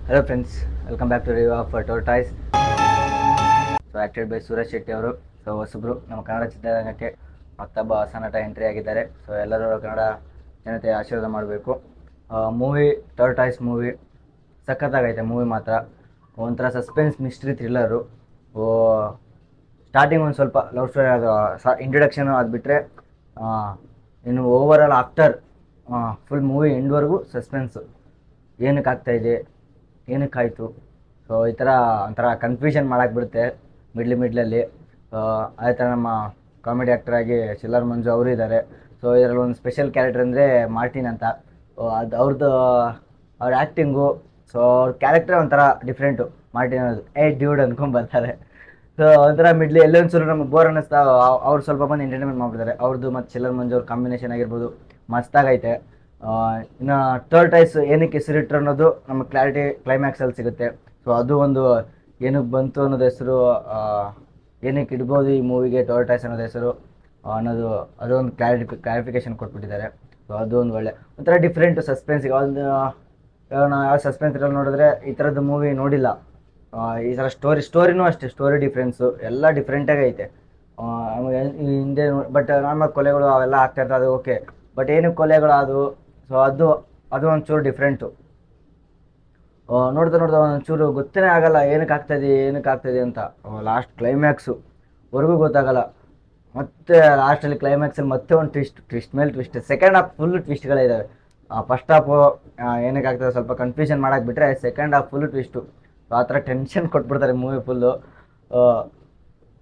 Hello friends, welcome back to review of Tortoise. So acted by Suraj Shetty ಅವರು. So ಹೊಸಬ್ರು ನಮ್ಮ ಕನ್ನಡ ಚಿತ್ರರಂಗಕ್ಕೆ ಮತ್ತೊಬ್ಬ ಹೊಸ ನಟ ಎಂಟ್ರಿ ಆಗಿದ್ದಾರೆ. ಸೊ ಎಲ್ಲರೂ ಕನ್ನಡ ಜನತೆ ಆಶೀರ್ವಾದ ಮಾಡಬೇಕು. ಮೂವಿ ಟೋರ್ಟಾಯ್ಸ್ ಮೂವಿ ಸಖತ್ತಾಗೈತೆ. ಮೂವಿ ಮಾತ್ರ ಒಂಥರ ಸಸ್ಪೆನ್ಸ್ ಮಿಸ್ಟ್ರಿ ಥ್ರಿಲ್ಲರು. ಸ್ಟಾರ್ಟಿಂಗ್ ಒಂದು ಸ್ವಲ್ಪ ಲವ್ ಸ್ಟೋರಿ, ಅದು ಇಂಟ್ರೊಡಕ್ಷನು ಅದು ಬಿಟ್ಟರೆ ಇನ್ನು over all after full movie ಎಂಡ್ವರೆಗೂ ಸಸ್ಪೆನ್ಸು. ಏನಕ್ಕೆ ಆಗ್ತಾಯಿದೆ, ಏನಕ್ಕಾಯಿತು, ಸೊ ಈ ಥರ ಒಂಥರ ಕನ್ಫ್ಯೂಷನ್ ಮಾಡಕ್ಕೆ ಬಿಡುತ್ತೆ ಮಿಡ್ಲಲ್ಲಿ. ಅದೇ ಥರ ನಮ್ಮ ಕಾಮಿಡಿ ಆ್ಯಕ್ಟರಾಗಿ ಚಿಲ್ಲರ್ ಮಂಜು ಅವರು ಇದ್ದಾರೆ. ಸೊ ಇದರಲ್ಲಿ ಒಂದು ಸ್ಪೆಷಲ್ ಕ್ಯಾರೆಕ್ಟರ್ ಅಂದರೆ ಮಾರ್ಟಿನ್ ಅಂತ. ಅದು ಅವ್ರ ಆ್ಯಕ್ಟಿಂಗು, ಸೊ ಅವ್ರ ಕ್ಯಾರೆಕ್ಟರ್ ಒಂಥರ ಡಿಫ್ರೆಂಟು. ಮಾರ್ಟಿನ್ ಅನ್ನೋದು ಡ್ಯೂಡ್ ಅಂದ್ಕೊಂಡ್ಬರ್ತಾರೆ. ಸೊ ಒಂಥರ ಎಲ್ಲೊಂದ್ಸಲ ನಮಗೆ ಬೋರ್ ಅನ್ನಿಸ್ತಾ ಅವ್ರು ಸ್ವಲ್ಪ ಬಂದು ಎಂಟರ್ಟೈನ್ಮೆಂಟ್ ಮಾಡ್ಬಿಡ್ತಾರೆ. ಅವ್ರದ್ದು ಮತ್ತು ಚಿಲ್ಲರ್ ಮಂಜು ಅವ್ರ ಕಾಂಬಿನೇಷನ್ ಆಗಿರ್ಬೋದು, ಮಸ್ತಾಗೈತೆ. ಇನ್ನು ಟೋರ್ಟಾಯ್ಸ್ ಏನಕ್ಕೆ ಹೆಸರಿಟ್ರು ಅನ್ನೋದು ನಮಗೆ ಕ್ಲೈಮ್ಯಾಕ್ಸಲ್ಲಿ ಸಿಗುತ್ತೆ. ಸೊ ಅದು ಒಂದು ಏನಕ್ಕೆ ಬಂತು ಅನ್ನೋದು ಹೆಸರು, ಏನಕ್ಕೆ ಇಡ್ಬೋದು ಈ ಮೂವಿಗೆ ಟೋರ್ಟಾಯ್ಸ್ ಅನ್ನೋದು ಹೆಸರು ಅನ್ನೋದು ಅದೊಂದು ಕ್ಲಾರಿಫಿಕೇಶನ್ ಕೊಟ್ಬಿಟ್ಟಿದ್ದಾರೆ. ಸೊ ಅದು ಒಂದು ಒಳ್ಳೆ ಒಂಥರ ಡಿಫ್ರೆಂಟು ಸಸ್ಪೆನ್ಸಿಗೆ. ಒಂದು ನಾವು ಯಾವ ಸಸ್ಪೆನ್ಸ್ ಇದ್ರಲ್ಲಿ ನೋಡಿದ್ರೆ ಈ ಥರದ್ದು ಮೂವಿ ನೋಡಿಲ್ಲ. ಈ ಥರ ಸ್ಟೋರಿನೂ ಅಷ್ಟೇ, ಸ್ಟೋರಿ ಡಿಫ್ರೆನ್ಸು ಎಲ್ಲ ಡಿಫ್ರೆಂಟಾಗಿ ಐತೆ. ಹಿಂದೆ ಬಟ್ ನಾರ್ಮಲ್ ಕೊಲೆಗಳು ಅವೆಲ್ಲ ಆಗ್ತಾಯಿರ್ತದೆ, ಅದು ಓಕೆ. ಬಟ್ ಏನಕ್ಕೆ ಕೊಲೆಗಳು ಅದು, ಸೊ ಅದು ಒಂಚೂರು ಡಿಫ್ರೆಂಟು. ನೋಡ್ತಾ ಒಂಚೂರು ಗೊತ್ತೇ ಆಗಲ್ಲ ಏನಕ್ಕೆ ಆಗ್ತಾಯಿದೆ ಅಂತ. ಲಾಸ್ಟ್ ಕ್ಲೈಮ್ಯಾಕ್ಸು ವರೆಗೂ ಗೊತ್ತಾಗಲ್ಲ. ಮತ್ತೆ ಲಾಸ್ಟಲ್ಲಿ ಕ್ಲೈಮ್ಯಾಕ್ಸಲ್ಲಿ ಮತ್ತೆ ಒಂದು ಟ್ವಿಸ್ಟ್ ಮೇಲೆ ಟ್ವಿಸ್ಟ್. ಸೆಕೆಂಡ್ ಹಾಫ್ ಫುಲ್ ಟ್ವಿಸ್ಟ್ಗಳಿದ್ದಾವೆ. ಫಸ್ಟ್ ಹಾಫು ಏನಕ್ಕೆ ಆಗ್ತದೆ ಸ್ವಲ್ಪ ಕನ್ಫ್ಯೂಷನ್ ಮಾಡೋಕ್ಕೆ ಬಿಟ್ಟರೆ, ಸೆಕೆಂಡ್ ಹಾಫ್ ಫುಲ್ ಟ್ವಿಸ್ಟು. ಆ ಥರ ಟೆನ್ಷನ್ ಕೊಟ್ಬಿಡ್ತಾರೆ movie full.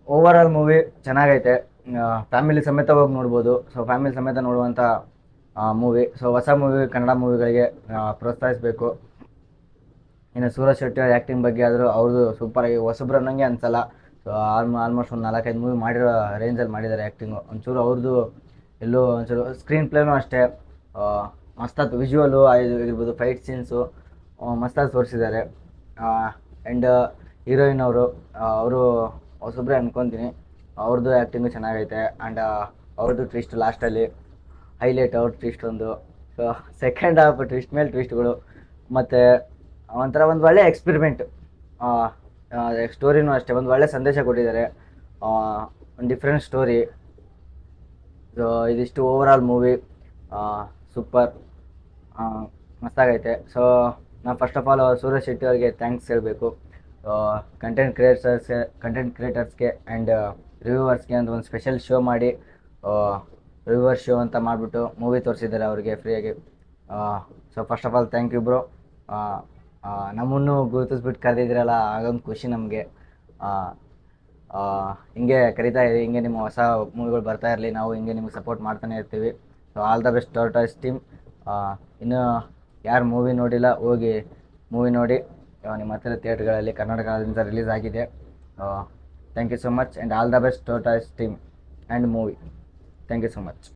Over all movie ಚೆನ್ನಾಗೈತೆ. ಫ್ಯಾಮಿಲಿ ಸಮೇತ ಹೋಗಿ ನೋಡ್ಬೋದು. ಸೊ ಫ್ಯಾಮಿಲಿ ಸಮೇತ ನೋಡುವಂಥ ಮೂವಿ. ಸೊ ಹೊಸ ಮೂವಿ, ಕನ್ನಡ ಮೂವಿಗಳಿಗೆ ಪ್ರೋತ್ಸಾಹಿಸಬೇಕು. ಇನ್ನು ಸೂರಜ್ ಶೆಟ್ಟಿ ಅವ್ರ ಆ್ಯಕ್ಟಿಂಗ್ ಬಗ್ಗೆ ಆದರೂ ಅವ್ರದ್ದು ಸೂಪರಾಗಿ, ಹೊಸಬ್ರು ಅನ್ನೋಂಗೆ ಅನಿಸಲ್ಲ. ಸೊ ಆಲ್ಮೋಸ್ಟ್ ಒಂದು 4-5 ಮೂವಿ ಮಾಡಿರೋ ರೇಂಜಲ್ಲಿ ಮಾಡಿದ್ದಾರೆ ಆ್ಯಕ್ಟಿಂಗು. ಒಂಚೂರು ಅವ್ರದ್ದು ಎಲ್ಲೋ ಒಂಚೂರು ಸ್ಕ್ರೀನ್ ಪ್ಲೇನೂ ಅಷ್ಟೇ ಮಸ್ತಾಗಿ ವಿಜುವಲು ಆಗಿರ್ಬೋದು, ಫೈಟ್ ಸೀನ್ಸು ಮಸ್ತಾಗಿ ತೋರಿಸಿದ್ದಾರೆ. ಆ್ಯಂಡ್ ಹೀರೋಯಿನ್ ಅವರು ಹೊಸಬ್ರೆ ಅನ್ಕೊತೀನಿ. ಅವ್ರದ್ದು ಆ್ಯಕ್ಟಿಂಗು ಚೆನ್ನಾಗೈತೆ. ಆ್ಯಂಡ್ ಅವ್ರದ್ದು ಟ್ವಿಸ್ಟ್ ಲಾಸ್ಟಲ್ಲಿ ಹೈಲೈಟ್, ಅವ್ರ ಟ್ವಿಸ್ಟ್ ಒಂದು. ಸೊ ಸೆಕೆಂಡ್ ಹಾಫ್ ಟ್ವಿಸ್ಟ್ ಮೇಲೆ ಟ್ವಿಸ್ಟ್ಗಳು. ಮತ್ತು ಒಂಥರ ಒಂದು ಒಳ್ಳೆ ಎಕ್ಸ್ಪೆರಿಮೆಂಟ್. ಸ್ಟೋರಿನೂ ಅಷ್ಟೇ ಒಂದು ಒಳ್ಳೆ ಸಂದೇಶ ಕೊಟ್ಟಿದ್ದಾರೆ. ಒಂದು ಡಿಫ್ರೆಂಟ್ ಸ್ಟೋರಿ. ಸೊ ಇದಿಷ್ಟು ಓವರ್ ಆಲ್ ಮೂವಿ ಸೂಪರ್, ಮಸ್ತಾಗೈತೆ. ಸೊ ನಾವು first of all Suraj Shetty ಅವರಿಗೆ ಥ್ಯಾಂಕ್ಸ್ ಹೇಳಬೇಕು. ಕಂಟೆಂಟ್ ಕ್ರಿಯೇಟರ್ಸ್ಗೆ ಆ್ಯಂಡ್ ರಿವ್ಯೂವರ್ಸ್ಗೆ ಅಂತ ಒಂದು ಸ್ಪೆಷಲ್ ಶೋ ಮಾಡಿ, ರಿವ್ಯೂವರ್ ಶೋ ಅಂತ ಮಾಡಿಬಿಟ್ಟು ಮೂವಿ ತೋರಿಸಿದ್ದಾರೆ ಅವ್ರಿಗೆ ಫ್ರೀಯಾಗಿ. So first of all thank you bro. ನಮ್ಮನ್ನು ಗುರುತಿಸ್ಬಿಟ್ಟು ಕರೆದಿದ್ದೀರಲ್ಲ, ಅದೊಂದು ಖುಷಿ ನಮಗೆ. ಹಿಂಗೆ ಕರಿತಾ ಇರಿ, ಹಿಂಗೆ ನಿಮ್ಮ ಹೊಸ ಮೂವಿಗಳು ಬರ್ತಾ ಇರಲಿ, ನಾವು ಹಿಂಗೆ ನಿಮಗೆ ಸಪೋರ್ಟ್ ಮಾಡ್ತಾನೆ ಇರ್ತೀವಿ. So all the best Tortoise team. ಇನ್ನು ಯಾರು ಮೂವಿ ನೋಡಿಲ್ಲ ಹೋಗಿ ಮೂವಿ ನೋಡಿ. ನಿಮ್ಮ ಹತ್ತಿರ ಥಿಯೇಟ್ರ್ಗಳಲ್ಲಿ ಕರ್ನಾಟಕದಿಂದ ರಿಲೀಸ್ ಆಗಿದೆ. Thank you so much and all the best Tortoise team and movie. Thank you so much.